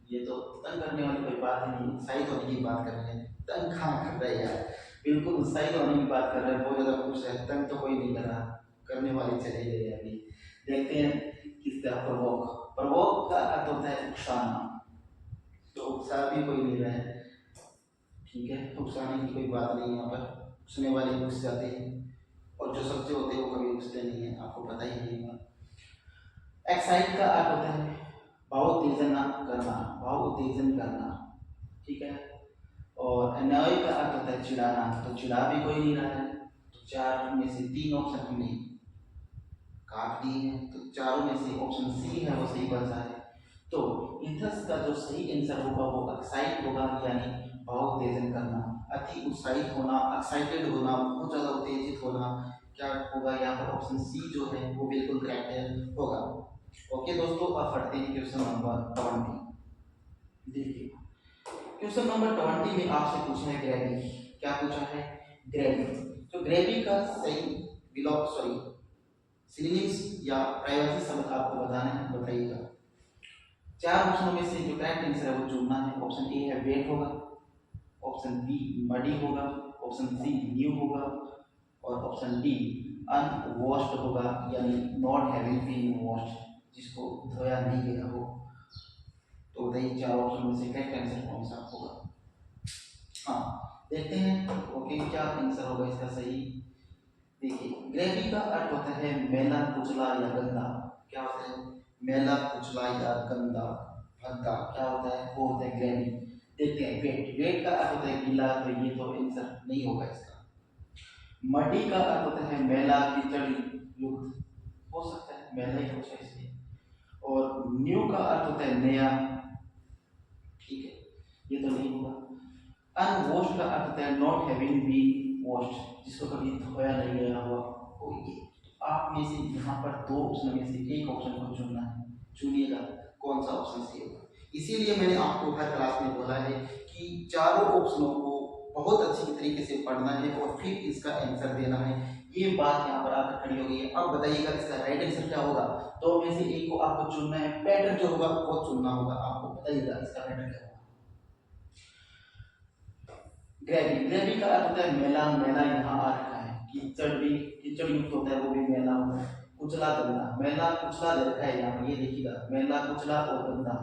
ये तो तंग करने वाली कोई बात ही नहीं, उत्साहित होने की बात कर रहे हैं। तंग कहाँ कर रहे हैं यार, बिल्कुल उत्साहित होने की बात कर रहे हैं, बहुत ज्यादा खुश है। तंग तो कोई नहीं कर रहा, करने वाले चले गए अभी। देखते हैं किसका प्रवोक। प्रवोक का अर्थ होता है उकसाना, तो उत्साह भी कोई नहीं रहा है। ठीक है, उकसाने की कोई बात नहीं है यहाँ पर, उकसने वाले उकस जाते हैं, और जो सच्चे होते हैं वो कभी उकसते नहीं है, आपको पता ही नहीं है। एक्साइट का अर्थ होता है भाव उत्तेजन करना, भाव उत्तेजन करना। ठीक है, और एनॉय का अर्थ होता है चिढ़ाना, तो चिढ़ा भी कोई नहीं रहा है, तो चार में से तीन ऑप्शन हमने काट दिए हैं, तो चारों में से ऑप्शन सी है वो सही बचा है। तो इंथस का जो सही आंसर होगा वो एक्साइट होगा, यानी भाव उत्तेजन करना, अति उत्साहित होना, एक्साइटेड होना, बहुत ज्यादा उत्तेजित होना, क्या होगा यहाँ पर ऑप्शन सी जो है वो बिल्कुल करेक्ट होगा। ओके दोस्तों, अब पढ़ते हैं क्वेश्चन नंबर 20। देखिए क्वेश्चन नंबर 20 में आपसे पूछा है ग्रेवी। क्या पूछा है? ग्रेवी। तो ग्रेवी का सही सिनोनिम्स या प्रायवाची शब्द आपको बताना है, बताइएगा। चार ऑप्शनों में से जो करेक्ट आंसर है वो चुनना है। ऑप्शन ए है वेट होगा, ऑप्शन बी मडी होगा, ऑप्शन सी न्यू होगा और ऑप्शन डी अनवॉश्ड होगा, यानी नॉट हैविंग बीन वॉश्ड, जिसको धोया नहीं गया हो। तो बताइए चार ऑप्शन में से करेक्ट आंसर कौन सा होगा? हाँ देखते हैं। ओके, क्या आंसर होगा इसका सही? देखिए ग्रेवी का अर्थ होता है मैला, कुचला या गंदा। क्या होता है? मैला, कुचला या गंदा, भद्दा, क्या होता है? वो होता है ग्रेवी। देखते हैं वेट। वेट का अर्थ होता है गीला, तो ये तो आंसर नहीं होगा इसका। मडी का अर्थ होता है मैला, कीचड़ युक्त, हो सकता है मैला ही कुछ है इसलिए। और न्यू का अर्थ होता है नया, ठीक है, ये तो नहीं होगा। अनवॉश्ड का अर्थ होता है नॉट हैविंग बीन वॉश्ड, जिसको कभी धोया नहीं गया हुआ हो। ये आप में से यहाँ पर दो ऑप्शन में से एक ऑप्शन को चुनना है, चुनिएगा कौन सा ऑप्शन सही होगा। इसीलिए मैंने आपको हर क्लास में बोला है कि चारों ऑप्शनों को बहुत अच्छी तरीके से पढ़ना है और फिर इसका आंसर देना है। ये बात यहाँ पर आकर खड़ी हो गई है। अब बताइएगा इसका राइट आंसर क्या होगा? दो में से एक को आपको चुनना है, पैटर्न जो होगा वो चुनना होगा आपको। बताइएगा इसका पैटर्न क्या होगा? ग्रेवी। ग्रेवी का अर्थ होता है मैला, मैला यहाँ आ रखा है। कीचड़ भी कीचड़ युक्त होता है, वो भी मैला होता है। कुचला, गंदा, मैला कुचला दे रखा है यहाँ पर, ये देखिएगा मैला, कुचला और गंदा,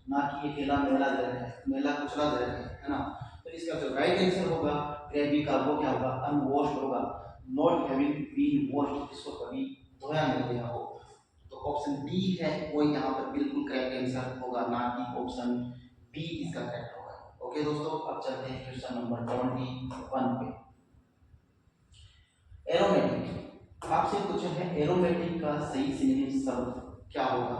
ना कि अकेला मैला दे रखा है, मैला कुचला दे रखा है ना। तो इसका जो राइट आंसर होगा ग्रेवी का वो क्या होगा? अनवॉश्ड होगा, नॉट हैविंग बीन वॉश्ड, जिसको कभी धोया नहीं गया हो। तो ऑप्शन डी है वो यहाँ पर बिल्कुल करेक्ट आंसर होगा, ना कि ऑप्शन बी इसका करेक्ट होगा। ओके दोस्तों, अब चलते हैं क्वेश्चन नंबर 21 पे। एरोमेटिक। आपसे पूछा है एरोमेटिक का सही सिनोनिम शब्द क्या होगा?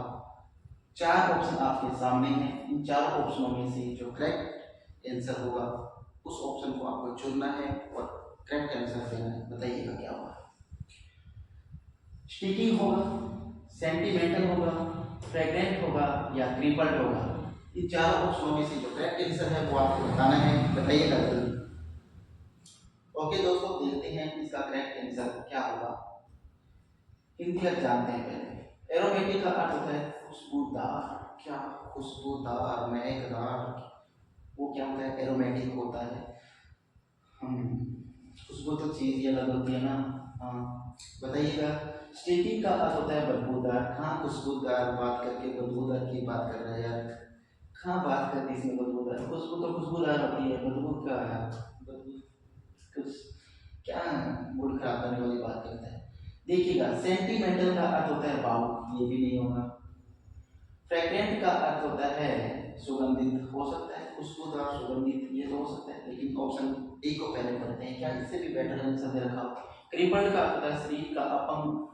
चार ऑप्शन आपके सामने हैं। इन चार ऑप्शनों में से जो करेक्ट आंसर होगा उस ऑप्शन को आपको चुनना है और करेक्ट आंसर देना है। बताइएगा क्या होगा? स्टिकिंग होगा, सेंटिमेंटल होगा, फ्रेग्रेंट होगा या क्रिपल्ड होगा। इन चार ऑप्शनों में से जो करेक्ट आंसर है वो आपको बताना है। बताइएगा जल्दी। ओके दोस्तों, देखते हैं इसका करेक्ट आंसर क्या होगा। हिंदी अर्थ जानते हैं पहले। एरोमेटिक का अर्थ होता है खुशबूदार। क्या? खुशबूदार, महकदार, वो क्या होता है? एरोमेटिक होता है। खुशबू तो चीज ही अलग होती है ना। हाँ बताइएगा। स्टिकिंग का अर्थ होता है बदबूदार। हाँ खुशबूदार बात करके बदबूदार की बात कर रहा है यार। हाँ बात करके इसमें बदबूदार, खुशबू तो खुशबूदार होती है, बदबू का है बदबू कुछ क्या मूड खराब करने वाली बात करता है। देखिएगा सेंटिमेंटल का अर्थ होता है भावुक, ये भी नहीं होगा। फ्रेग्रेंट का अर्थ होता है सुगंधित, हो सकता है खुशबूदार सुगंधित, ये तो हो सकता है, लेकिन ऑप्शन डी को पहले पढ़ते हैं, क्या इससे भी बेटर आंसर दे रखा। क्रिपल्ड का अर्थ होता है शरीर का अपंग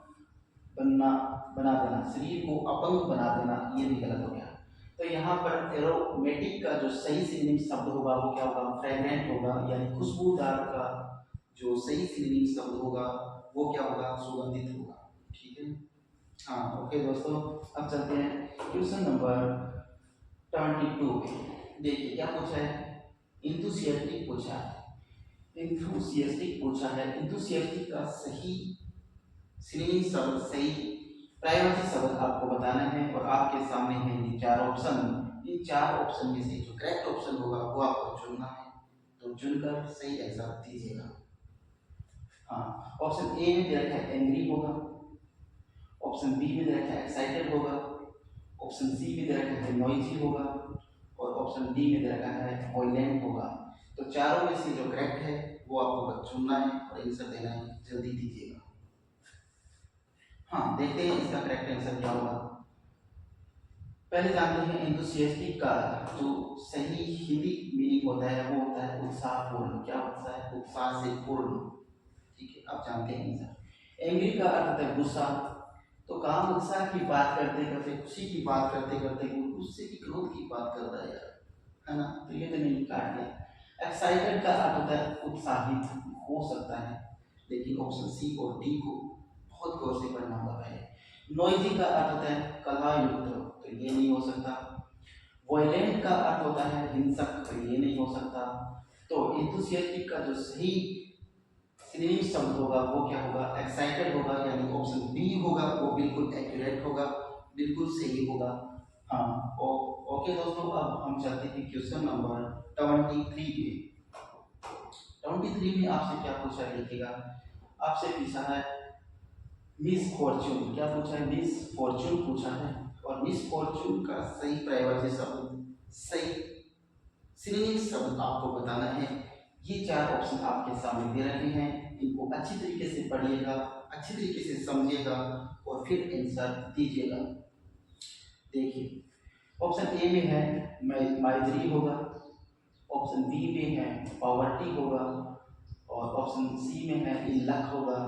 बना देना, शरीर को अपंग बना देना, ये भी गलत हो गया। तो यहाँ पर एरोमेटिक का जो सही सिनोनिम शब्द होगा वो क्या होगा? फ्रेग्रेंट होगा, यानी खुशबूदार का जो सही सिनोनिम शब्द होगा वो क्या होगा? सुगंधित होगा। ठीक है, हाँ ओके दोस्तों, अब चलते हैं क्वेश्चन नंबर 22 पे। देखिए क्या पूछा है? इंथुसियास्टिक पूछा है। इंथुसियास्टिक पूछा है। इंथुसियास्टिक का सही सिनोनिम शब्द, सही प्रायवाची शब्द आपको बताना है और आपके सामने है ये चार ऑप्शन। इन चार ऑप्शन में से जो करेक्ट ऑप्शन होगा वो आपको चुनना है, तो चुनकर सही आंसर दीजिएगा। हाँ, ऑप्शन ए में दे रखा है एंग्री होगा, ऑप्शन बी में दे रखा है एक्साइटेड होगा, ऑप्शन सी में दे रखा है नॉइजी होगा और ऑप्शन डी में दे रखा है वॉयलेंट होगा। तो चारों में से जो करेक्ट है वो आपको चुनना है और आंसर देना है, जल्दी दीजिएगा। हाँ देखते हैं इसका करेक्ट आंसर क्या होगा। पहले जानते हैं एंथुसियास्टिक का जो सही हिंदी मीनिंग होता है वो होता है उत्साहपूर्ण। क्या होता है? उत्साह से पूर्ण। ठीक है, आप जानते हैं आंसर। एंग्री का अर्थ होता है गुस्सा। तो काम उत्साह की बात करते करते, खुशी की बात करते करते वो गुस्से की, क्रोध की बात कर रहा है यार, है ना? तो ये तो नहीं काट दिया। एक्साइटेड का अर्थ होता है उत्साहित हो सकता है, लेकिन ऑप्शन सी और डी को बहुत गौर से पढ़ना होगा पहले। नॉइजी का अर्थ होता है कलह युक्त, तो ये नहीं हो सकता। वॉयलेंट का अर्थ होता है हिंसक, तो ये नहीं हो सकता। तो इंथुसियास्टिक का जो सही सिनोनिम शब्द होगा वो क्या होगा? एक्साइटेड होगा, यानी ऑप्शन बी होगा, वो बिल्कुल एक्यूरेट होगा, बिल्कुल सही होगा। हाँ, ओके दोस्तों, अब हम चलते हैं क्वेश्चन नंबर 23 पे। 23 में आपसे क्या पूछा है देखिएगा। आपसे पूछा है मिस फॉर्चून। क्या पूछा है? मिस फॉर्चून पूछा है। और मिस फॉर्चून का सही प्रायवाची शब्द, सही सिनोनिम शब्द आपको बताना है। ये चार ऑप्शन आपके सामने दे रखे हैं, इनको अच्छी तरीके से पढ़िएगा, अच्छी तरीके से समझिएगा और फिर आंसर दीजिएगा। देखिए, ऑप्शन ए में है माइजरी होगा, ऑप्शन बी में है पॉवर्टी होगा, और ऑप्शन सी में है इलक होगा,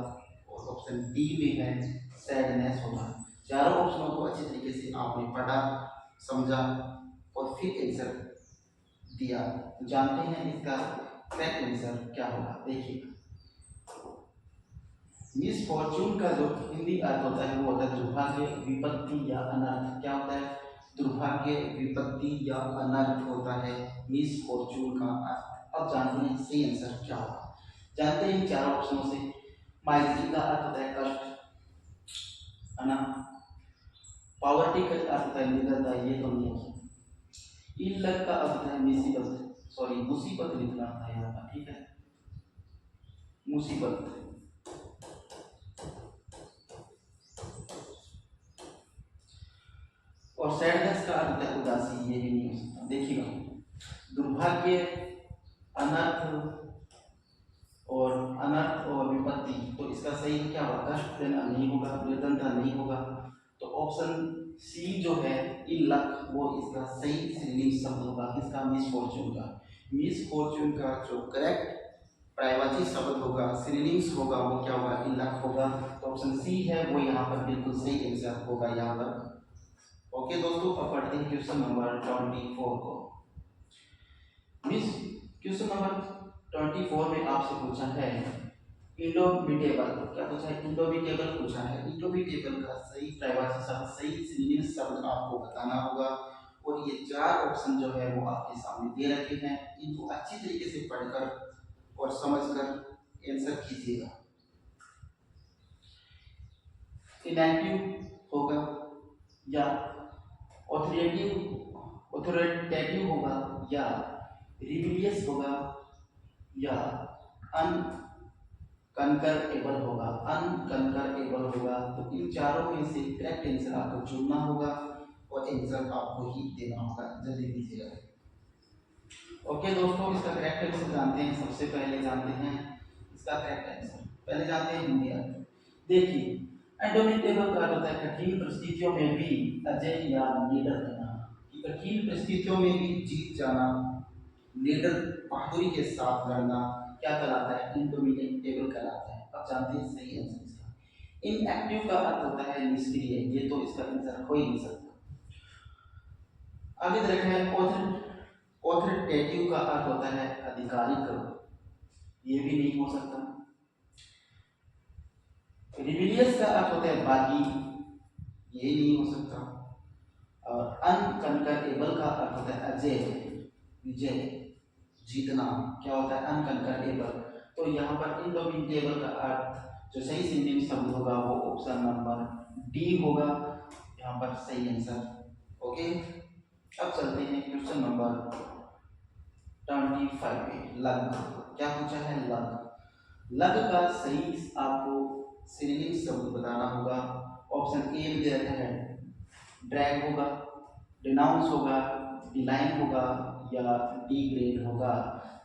और ऑप्शन डी में है सैडनेस होगा। चारों ऑप्शनों को अच्छी तरीके से आपने पढ़ा, समझा और फिर आंसर दिया। तो जानते हैं इसका करेक्ट आंसर क्या होगा। देखिए, मिस फॉर्चून का जो हिंदी अर्थ होता है वो होता है दुर्भाग्य, विपत्ति या अनर्थ। क्या होता है? दुर्भाग्य, विपत्ति या अनर्थ होता है मिस फॉर्चून का अर्थ। अब जानते हैं सही आंसर क्या होगा। जानते हैं इन चारों ऑप्शनों से। माइजरी का अर्थ होता है कष्ट, है ना? पॉवर्टी का अर्थ होता है निडरता, ये तो नहीं हो सकता। इलक का अर्थ होता है मुसीबत, सॉरी मुसीबत लिखना था यहाँ पर, ठीक है, मुसीबत। और सैडनेस का अर्थ है उदासी, ये भी नहीं हो सकता। देखिएगा, दुर्भाग्य, अनर्थ और विपत्ति, तो इसका सही क्या होगा? कष्ट देना नहीं होगा, निर्धनता नहीं होगा। तो ऑप्शन सी जो है इलक, वो इसका सही सिनोनिम शब्द होगा किसका? मिसफॉर्चून का। मिसफॉर्चून का जो करेक्ट प्रायवाची शब्द होगा, सिनोनिम्स होगा, वो क्या होगा? इलक होगा। तो ऑप्शन सी है वो यहाँ पर बिल्कुल सही आंसर होगा यहाँ पर। ओके दोस्तों, अब पढ़ते हैं क्वेश्चन नंबर 24 को। मिस क्वेश्चन नंबर 24 में आपसे पूछा है इंडोमिटेबल। क्या पूछा है? इंडोमिटेबल पूछा है। इंडोमिटेबल का सही प्रायवाची शब्द, सही सिनोनिम शब्द आपको बताना होगा। और ये चार ऑप्शन जो है वो आपके सामने दे रखे हैं, इनको अच्छी तरीके से पढ़कर और समझकर आंसर कीजिएगा। इनएक्टिव होगा या ऑथोरिटेटिव होगा या रिबिलियस होगा या अनकंकरेबल होगा। अनकंकरेबल होगा, तो इन चारों में से करेक्ट आंसर आपको चुनना होगा और आंसर आपको ही देना होगा। जल्दी दीजिएगा। ओके दोस्तों, इसका करेक्ट आंसर जानते हैं। सबसे पहले जानते हैं इसका करेक्ट आंसर, पहले जानते हैं हिंदी अर्थ। देखिए, इंडोमिटेबल का होता है कठिन परिस्थितियों में भी अजय या निडर रहना। कि कठिन परिस्थितियों में भी जीत जाना, निडर बहादुरी के साथ लड़ना क्या कहलाता है? इंडोमिटेबल कहलाता है। अब जानते हैं सही आंसर इसका। इनएक्टिव का अर्थ होता है निष्क्रिय, ये तो इसका आंसर हो ही नहीं सकता। आगे देखते हैं ऑथोरिटेटिव का अर्थ होता है आधिकारिक, ये भी नहीं हो सकता। रिबिलियस का अर्थ होता है बागी, ये नहीं हो सकता। और अनकंकरेबल का अर्थ होता है अजय, विजय, जीतना। क्या होता है? अनकंकरेबल। तो यहाँ पर इंडोमिटेबल का अर्थ जो सही सिनोनिम शब्द होगा वो ऑप्शन नंबर डी होगा यहाँ पर सही आंसर। ओके, अब चलते हैं क्वेश्चन नंबर 25 पे। लग, क्या पूछा है? लग। लग का सही आपको सिनोनिम शब्द बताना होगा। ऑप्शन ए में दे रखा है ड्रैग होगा, डिनाउंस होगा, डिलाइन होगा या डिग्रेड होगा।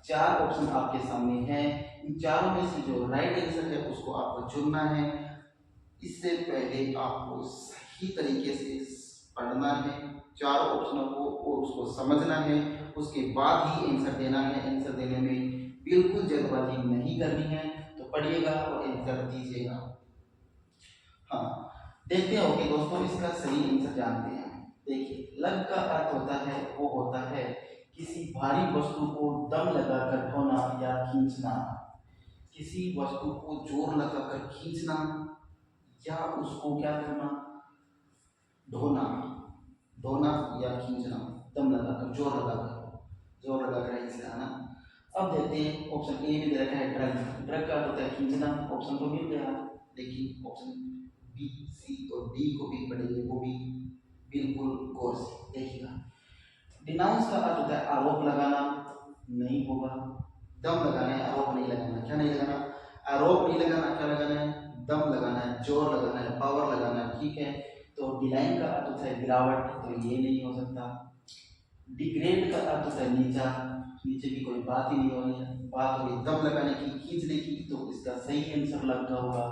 चार ऑप्शन आपके सामने हैं, इन चारों में से जो राइट आंसर है उसको आपको चुनना है। इससे पहले आपको सही तरीके से पढ़ना है चारों ऑप्शनों को और उसको समझना है उसके बाद ही आंसर देना है। आंसर देने में बिल्कुल जल्दबाजी नहीं करनी है। तो पढ़िएगा और आंसर दीजिएगा। हाँ, देखते हैं। ओके दोस्तों, इसका सही आंसर जानते हैं। देखिए, लग का अर्थ होता है, वो होता है किसी भारी वस्तु को दम लगाकर ढोना या खींचना। किसी वस्तु को जोर लगाकर खींचना या उसको क्या करना, ढोना। ढोना या खींचना, दम लगाकर, जोर लगाकर ऐसे आना। अब देखते हैं, ऑप्शन ए में दे रखा है ड्रग। ड्रग का अर्थ होता है खींचना, ऑप्शन तो मिल गया। लेकिन ऑप्शन बी, सी और डी को भी पढ़ेंगे, वो भी बिल्कुल गौर से देखिएगा। डिनाउंस का अर्थ होता है आरोप लगाना, नहीं होगा। दम लगाना है, आरोप नहीं लगाना। क्या नहीं लगाना? आरोप नहीं लगाना। क्या लगाना है? दम लगाना है, जोर लगाना है, पावर लगाना है। ठीक है। तो डिलाइन का अर्थ होता है गिरावट, तो ये नहीं हो सकता। डिग्रेड का अर्थ होता है नीचा, नीचे की कोई बात ही नहीं हो रही है। बात हो रही दम लगाने की, खींचने की, तो इसका सही आंसर लग होगा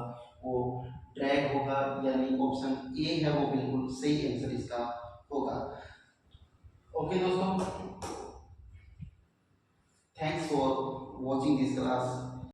वो ड्रैग होगा, यानी ऑप्शन ए है वो बिल्कुल सही आंसर इसका होगा। ओके दोस्तों, thanks for watching this class.